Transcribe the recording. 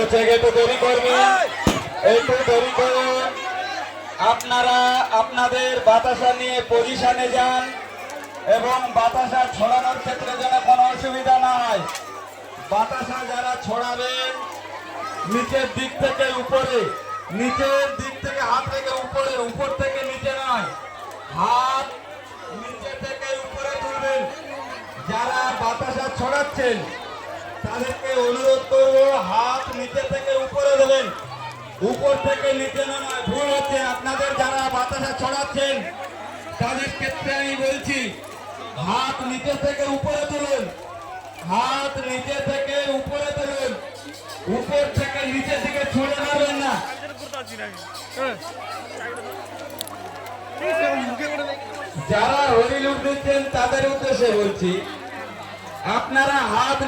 হচ্ছে একটু দেরি করবেন, একটু দেরি করুন। আপনারা আপনাদের বাতাসা নিয়ে পজিশনে যান এবং বাতাসা ছড়ানোর ক্ষেত্রে যেন কোনো অসুবিধা না হয়। বাতাসা যারা ছড়াবেন নিচের দিক থেকে উপরে, নিচের দিক থেকে হাত থেকে উপরে, উপর থেকে নিচে নয়, হাত নিচে থেকে উপরে তুলবেন। যারা বাতাসা ছড়াচ্ছেন তাদেরকে অনুরোধ করব হাত নিচে থেকে উপরে দেবেন, উপর থেকে নিচে নয়। ভুল হচ্ছে আপনাদের, যারা বাতাসা ছড়াচ্ছেন তাদের ক্ষেত্রে আমি বলছি হাত নিচে থেকে উপরে তুলুন, হাত নিচে থেকে উপরে তুলুন, উপর থেকে নিচে থেকে ছড়ে মারবেন না। যারা হরিলুট দিচ্ছেন তাদের উদ্দেশ্যে বলছি, আপনারা হাত